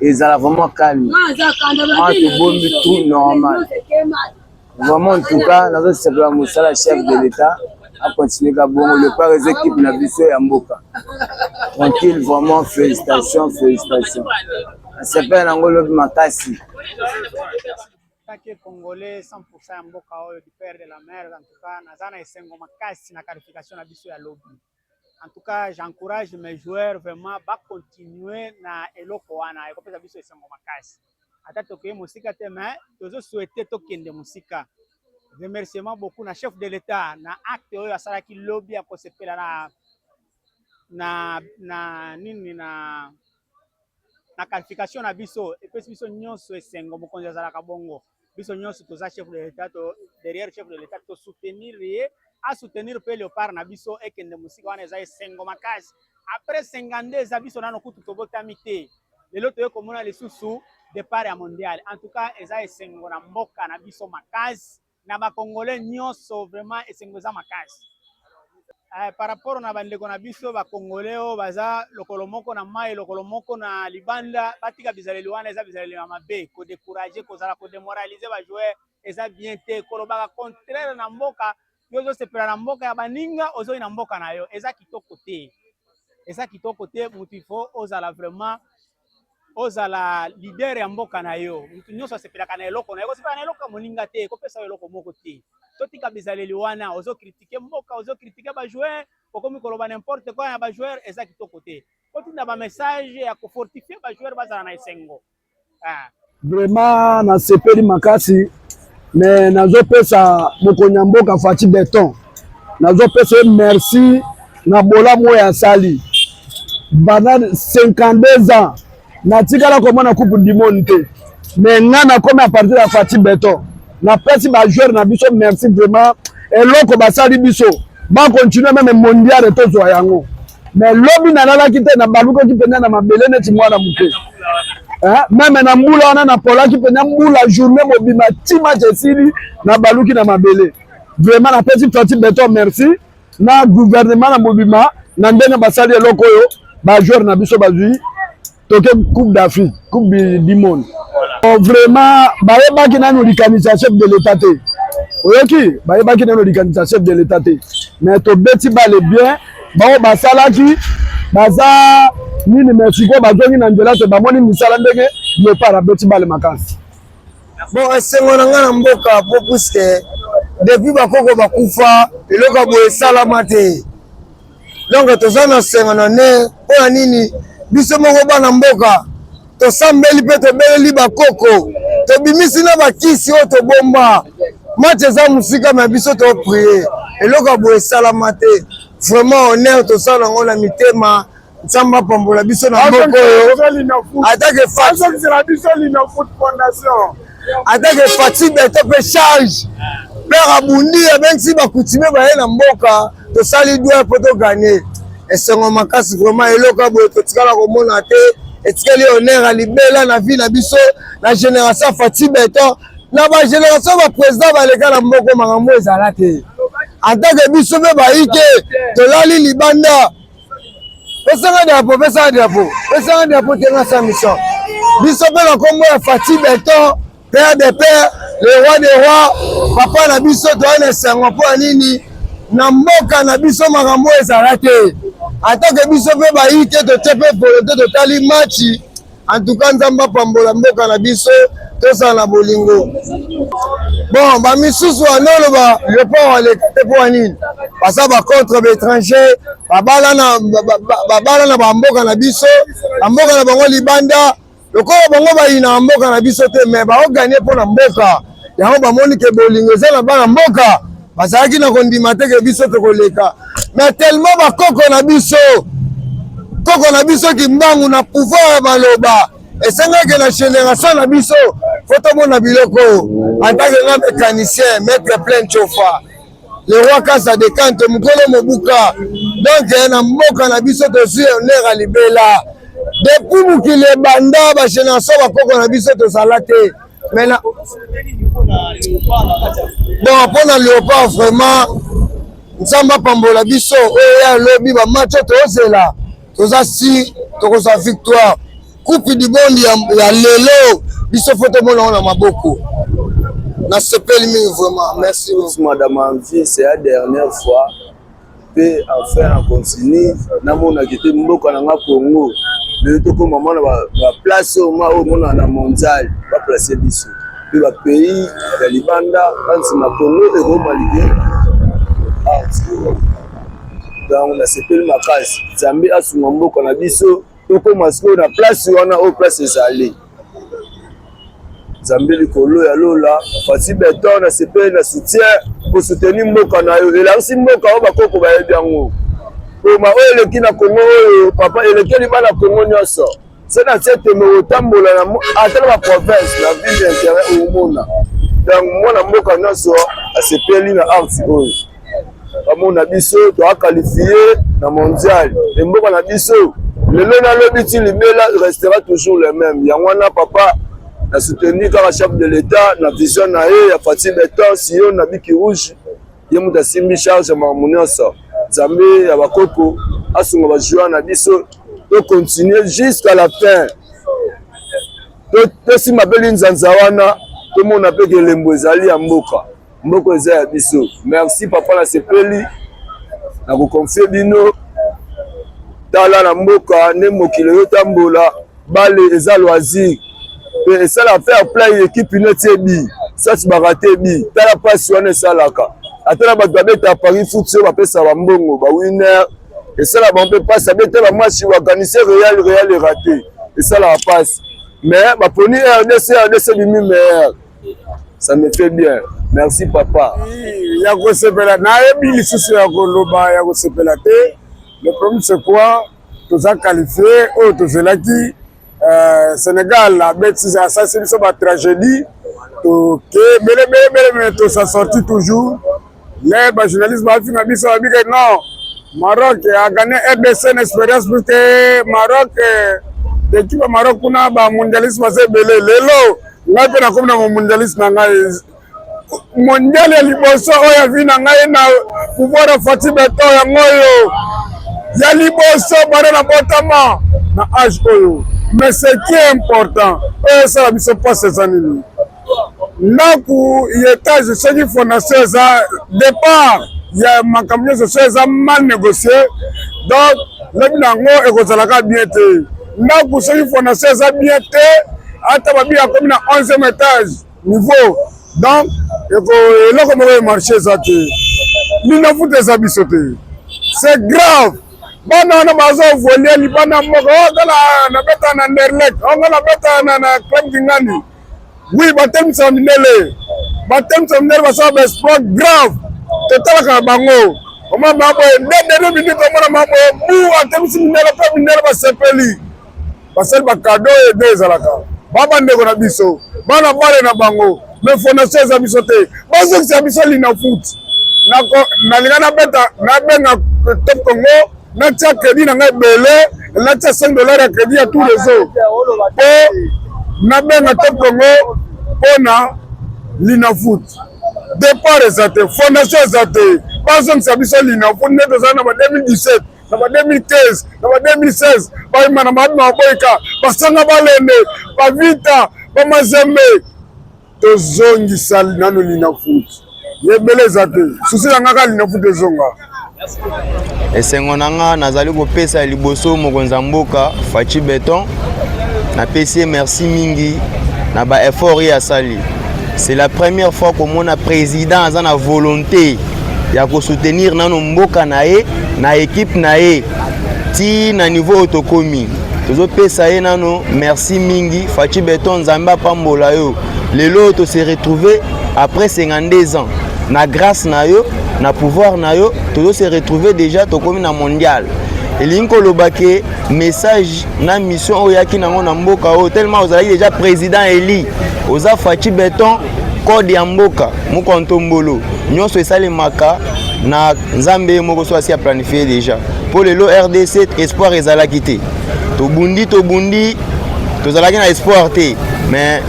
ezala vraiment calme tobombi tout normal vraiment en tout cas nazosepela mosala chef de l'état a continué ka bongo le par les équipes na biso ya mboka tranquille vraiment félicitations sepela nango lobi makasi. Congolais 100% ya mboka oyo du père de la mer en tout cas naza na esengo makasi na qualification na biso ya lobi. En tout cas, j'encourage mes joueurs vraiment à continuer na eloko wana ekopesa biso esengo makasi. Ata tokoye musika te mais tozo souhaiter tokende musika. Remerciement beaucoup na chef de l'état na acte oyo asalaki lobby ya kosepela na qualification na biso epesi biso nyonso esengo mokonzi azalaka bongo biso nyonso toza chef de l'état derrière chef de l'état to soutenir à soutenir pe Léopard na biso ekende musika wana eza esengo makasi après 52 eza biso nano kutu tobotami te lelo toye komona lisusu départ ya mondial en tout cas eza esengo na mboka na biso makasi na ba congolais nyonso vraiment esengo eza makasi. Par rapport na bandeko na biso ba congolais o baza lokolo moko na mai lokolo moko na libanda batika bizaleli wana eza bizaleli ya mabe ko décourager ko zala ko démoraliser ba joueur eza bien te kolobaka contraire na mboka yozo sepela na mboka ya baninga ozo na mboka na yo eza kitoko te mutifo ozala vraiment ozala leader ya mboka na yo mutu nyonso sepelaka na eloko na yo sepela na eloko moninga te ko pesa eloko moko te totika bizaleli wana ozo critiquer mboka ozo critiquer ba joueur okomi koloba n'importe quoi ya ba joueur eza kitoko te otinda ba message ya ko fortifier ba joueur bazala na esengo vraiment na sepeli makasi mais nazopesa mokonzi ya mboka Fati Beton nazopesa merci na bolamu ya sali bana 52 ans natikala komona coupe du monde te mais ngana comme à partir de Fati Beton na pesi ba joueur na biso merci vraiment eloko basali biso ba continuer même mondial tozwa yango mais lobi nalalaki te na baluko kipenda na mabele neti mwana muke même na mbula wana na polaki pena mbula journée mobima tima jesili na baluki na mabele vraiment na pesi Fati Beton merci na gouvernement na mobima na ndenge basali eloko oyo ba joueur na biso bazui toke coupe d'Afrique coupe du monde vraiment bayebaki nano likanisa chef de l'état te oyoki bayebaki nano likanisa chef de l'état te mais tobeti bale bien bao basalaki baza nini Mexico bazongi na nzela te bamoni misala ndenge Léopard abeti bale makasi bon esengo na nga na mboka po puisque depuis bakoko bakufa eloko boye esalama te donc toza na sengo na ne mpona nini biso moko bana mboka tosambeli mpe tobeleli bakoko tobimisi na bakisi oyo tobomba match eza mosika me biso toprie eloko boye esalama te vraiment honneur tosala yango na mitema nzambe apambola biso na mboka oyo atake Fati Beton mpe charge père abundi abengisi bakutime baye na mboka tosali doa mpo toganye esengo makasi vraiment eloko boye totikala komona te etikeli honneur ya libela na vie na biso na génération Fati Beton na bagénération baprésident baleka na mboka makambo ezala te atake biso mpe bayike tolali libanda pesanga diapo tenga sa mission biso mpe na kombo ya Fati Beton père de père, le roi des rois, papa na biso toane sango po nini na mboka na biso makambo ezala te. Atake biso pe bayi te to tepe volonté to tali match. En tout cas nzamba pambola mboka na biso tosala na bolingo. Bon, ba misusu anolo ba le port le te po nini. Pasa ba contre l'étranger, ba bala na ba mboka na biso, mboka na bango libanda. Lokola bango bayi na mboka na biso te mais ba gagner pour na mboka. Yango ba moni ke bolingo ezala bana mboka. Bazalaki na kondima te ke biso tokoleka. Mais tellement ba koko na biso kimbangu na pouvoir ya baloba. Esengaki na génération na biso foto mona biloko en tant que mécanicien mettre plein chauffa. Le roi Kasa de Kante mukolo mobuka. Donc na mboka na biso to su honneur libela. Depuis mukile banda ba génération ba koko na biso to salate. Mais na bon pour na léopard vraiment nzamba pambola biso oya lobi ba match to ozela. Toza si tokosa victoire. Coupe du monde ya lelo biso photo mona na maboko. Na sepeli mingi vraiment. Merci beaucoup madame Anvi, c'est la dernière fois. Puis enfin on continue na mona kité mboka na Congo. Le toko maman na place au mona na mondial, pas placer biso. Puis ba pays ya libanda, quand na Congo et Roma ligue. Donc on a sepeli makasi. Zambi asunga mboka na biso. Toko masko na place wana au place ezali. Zambi likolo ya lola, Fati Beton na sepeli na soutien pour soutenir mboka na yo. Et là aussi mboka o bakoko ba yebi yango. Pour ma oyo eleki na Congo oyo papa elekeli bana Congo nyonso. C'est dans cette otambola na atala ba province la ville d'intérêt au monde. Donc mwana mboka nyonso a sepeli na arti oyo. Amona biso to a qualifié na mondial. Et mboka na biso le lona lobiti libela restera toujours le même. Yangwana papa a soutenu comme chef de l'État na vision na ye ya Fati Beton Sion na biki rouge. Yemuta simbi charge mamunyoso. Zambi ya bakoko asunga ba joueur na biso to continuer jusqu'à la fin. To si mabeli nzanza wana to mona pe ke lembo ezali ya mboka. Mboko eza ya biso. Merci papa na sepeli. Na ko confier bino tala na mboka ne mokile yo tambola bale eza loisir. Et ça la faire play équipe unité bi. Ça tu baraté bi. Tala passe wana salaka. Atala ba babeta Paris foot so ba pesa ba mbongo ba winner. Et ça la on peut pas saber tellement match organiser Real est raté. Et ça la passe. Mais ba poni RDC bimi meilleur. Ça me fait bien. Merci papa. Ya ko sepela na yebi lisusu ya ko loba ya ko sepela te. Le problème c'est quoi? Tous a qualifié au Tozelaki Sénégal la bête ça c'est une tragédie. To que bele to ça sorti toujours. Les journalistes va finir biso abi que non. Maroc a gagné RDC une expérience parce que Maroc l'équipe Maroc kuna ba mondialiste va se belé lelo ngape na comme na mondialiste na ngai mondial ya liboso oya vina ngai na pouvoir Fati Beton ya ngoyo ya liboso bara na botama na âge oyo. Mais ce qui est important ça la biso pas ces années naku yetage ce qui fondation ça départ ya makamyo ça ça mal négocié donc le binango ekozalaka bien te naku ce qui fondation ça bien te ata babi ya comme na 11e étage niveau donc eloko moko marché ça te lina foot ça biso te c'est grave. Bana na bazo voler libana moko na beta na Nderlek on na beta na club dingani. Oui, batem samnele ba sa sport grave total ka bango o ma ba de minute o mona ma bu atem samnele pa minele ba sepeli ba sel ba cadeau et deux alaka baba ndeko na biso bana bale na bango mais fondation za biso te bazo sa biso lina foot na linga na beta na benga top Congo na tia crédit na ngai belé na tia $5 ya crédit à tous les jours na benga top Congo pona lina foot départ ezate fondation ezate bazo sa biso lina foot ne to na ba 2017 na ba 2015 na ba 2016 ba imana ma boyka basanga balende ba vita ba mazembe tozongisa nano lina foot yebeleza te susi na ngaka lina foot ezonga esengo nanga nazali kopesa liboso mokonzi ya mboka Fachi Beton na pesi merci mingi na ba effort ya sali. C'est la première fois que mon président a la volonté de soutenir nano mboka nae na équipe nae ti na niveau autocomi. Tozo pesa ye nano merci mingi Fachi Beton Zamba pambola yo. Lelo to se retrouver après 52 ans. Na grâce na yo, na pouvoir na yo, tozo se retrouver déjà to komi na mondial. Elinko lobake message na mission oyaki nango na mboka o tellement ozali déjà président Eli oza Fachi Beton code ya mboka mukontombolo nyonso esalemaka na nzambe moko so asi a planifié déjà pour lelo RDC espoir ezalaki te tobundi tozalaki na espoir te mais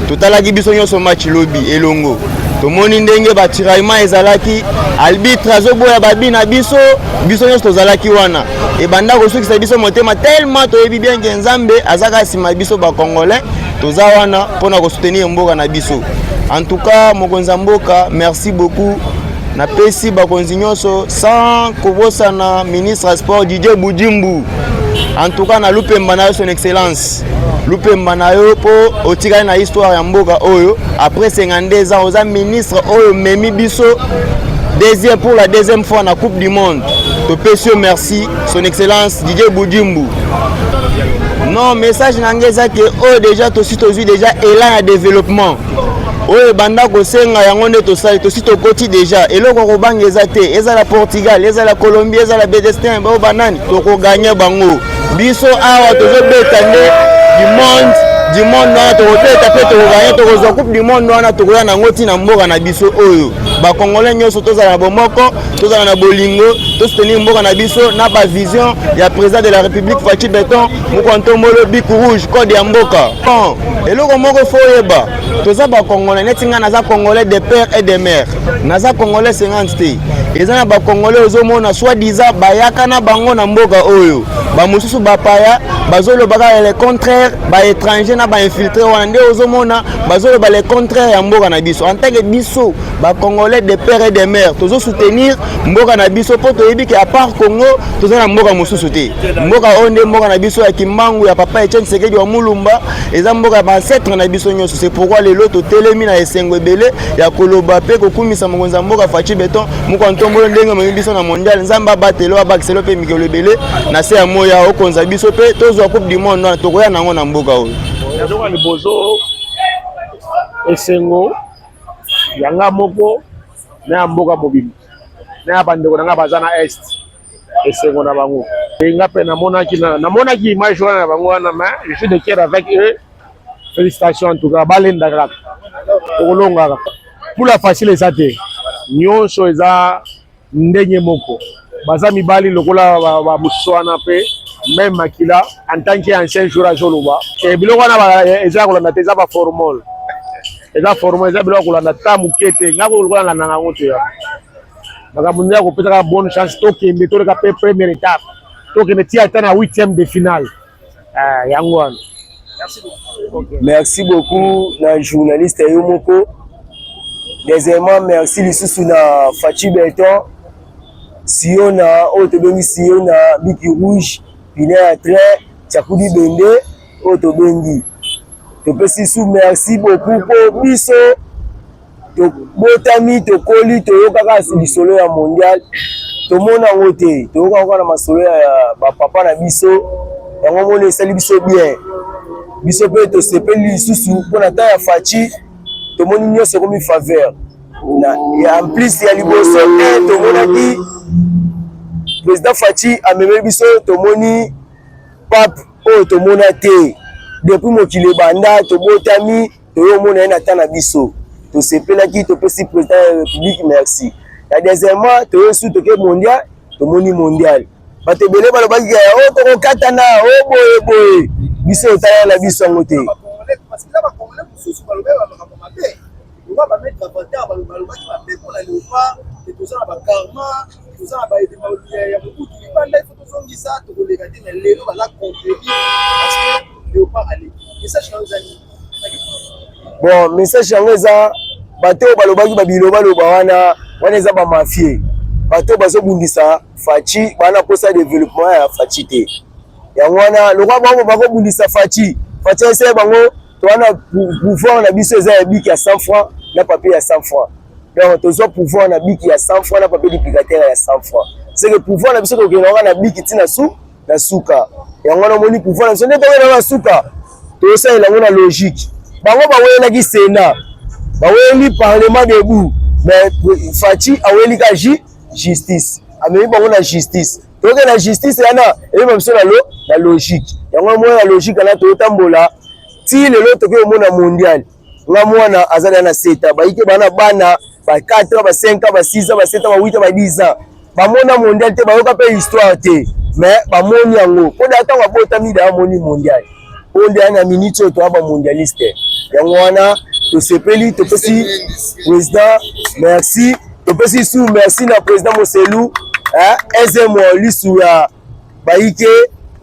totalaki biso nyonso match lobi elongo tomoni ndenge batiraillement ezalaki arbitre azoboya babina biso nyonso tozalaki wana ebanda kosukisa biso motema tellement toyebi bien ke nzambe azaka nsima biso bakongolais toza wana mpona kosoutenir mboka na biso. En tout cas mokonzi ya mboka merci beaucoup na pesi bakonzi nyonso sans kobosana ministre ya sport Didier Budimbu. En tout cas na lupemba na yo son excellence lupemba na yo po otikali na histoire ya mboka oyo après 52 ans oza ministre oyo memi biso pour la deuxième fois na coupe du monde. To pesi merci son excellence Didier Budimbu. Non message nangeza ke oyo déjà tosi tozwi déjà élan ya développement oyo banda kosenga yango nde tosali tosi tokoti déjà eloko kobanga eza te ezala Portugal ezala Colombie ezala Bedestin bao banani tokoganye bango biso awa tozobeta nde du monde wana tokoteta pe tokoganye tokozwa coupe du monde wana tokoya nango ntina mboka na biso oyo bakongolais nyonso tozala na bomoko tozala na bolingo tosoutenir mboka na biso na bavision ya président de la République Fachi Beton mukontombolo bic rouge code ya mboka eloko moko fo yeba toza bakongolais neti nga naza congolais de père et de mère naza congolais 50 te eza na bakongolais ozomona soi-disant bayaka na bango na mboka oyo bamosusu bapaya bazolobaka le contraire baétranger na bainfiltré wana nde ozomona bazoloba le contraire ya mboka na biso en tant que biso bakongolais de père et de mère tozosoutenir mboka na biso mpo toyebi ke à part Congo toza na mboka mosusu te mboka oyo nde mboka na biso ya Kimbangu ya papa Etienne Tshisekedi wa Mulumba eza mboka ya baancetre na biso nyonso. C'est pourquoi lelo totelemi na esengo ebele ya koloba mpe kokumisa mokonzi ya mboka Fachi Beton mukontombolo ndenge memi biso na mondial nzambe abatelo abakiselo mpe mikolo ebele na se ya moya okonza biso mpe tozwa coupe du monde wana tokoya nango na mboka oyo nazoka liboso esengo yanga moko na ya mboka mobili na ya bandeko nanga baza na est esengo na bango nga mpe namonaki image wana na bango wana mais je suis de cœur avec eux. Félicitations en tout cas balendaka tokolongaka pula facile eza te nyonso eza ndenge moko baza mibali lokola bamosusu wana mpe même makila en tant que ancien joueur azoloba biloko wana eza kolanda te eza baformol eza biloko kolanda ta moke te nga kolanda na yango te makambo nde ya kopesaka bonne chance tokende toleka mpe première étape tokende tia ata na 8e de finale yango wana. Merci beaucoup na journaliste yo moko. Deuxièmement merci lisusu na Fachi Beton Siona otobengi Siona bic rouge pine à train Tchakudi Bende otobengi topesi sous merci beaucoup pour biso to botami to koli to yokaka lisolo ya mondial to mona wote to yoka na masolo ya ba papa na biso yango mona esali biso bien biso pe to sepeli lisusu pona ta ya Fachi to moni nyonso komi faveur na en plus ya liboso te to monaki président Fachi amemeli biso to moni pape oyo to mona te depuis mokili banda to botami to yo mona na ta na biso to sepelaki to pesi président de la République merci. La deuxièmement to yo su to ke mondial to moni mondial bato ebele balobaki o tokokatana o boye biso otala na biso yango te bon message yango eza bato balobaki babiloba wana eza ba mafie bato bazobundisa Faci bana kosa développement ya Faci te yango wana lokwa bango bakobundisa Faci ese bango to wana pouvoir na biso eza ya biki ya 100 francs na papier ya 100 francs donc tozo pouvoir na biki ya 100 francs na papier duplicateur ya 100 francs c'est que pouvoir na biso tokena na biki tina na suka yango wana moni pouvoir na biso nde tokena na suka to ça yango na logique bango bawela ki Sénat baweli parlement debout mais Faci aweli ka justice amemi bango na justice toke na justice yana ebi biso na logique yango mona na logique na totambola ti lelo toke mona mondial nga mwana azali na 7 baike bana ba 4 ba 5 ba 6 ba 7 ba 8 ba 10 ans bamona mondial te bayoka pe histoire te mais bamoni yango po da tanga botami da moni mondial onde na minute to ba mondialiste yango wana to sepeli to pesi président merci to pesi sous merci na président Moselu ezemo lisu ya baike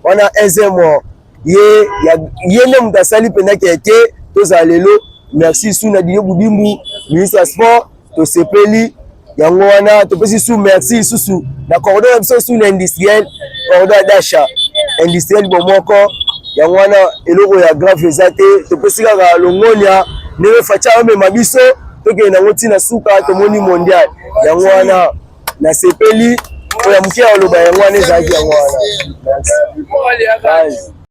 wana ezemo ye ne mutasali pena keke to za lelo merci sous na Dieu Budimbu ministre ya sport to sepeli yango wana to pesi sous merci susu na corridor biso sous l'industriel corridor d'achat industriel bomoko yango wana eloko ya grave ezate to pesi kaka longonia ne facha me mabiso to ke na ngoti na suka to moni mondial yango wana na sepeli oya mkia oloba yango wana ezaki yango wana merci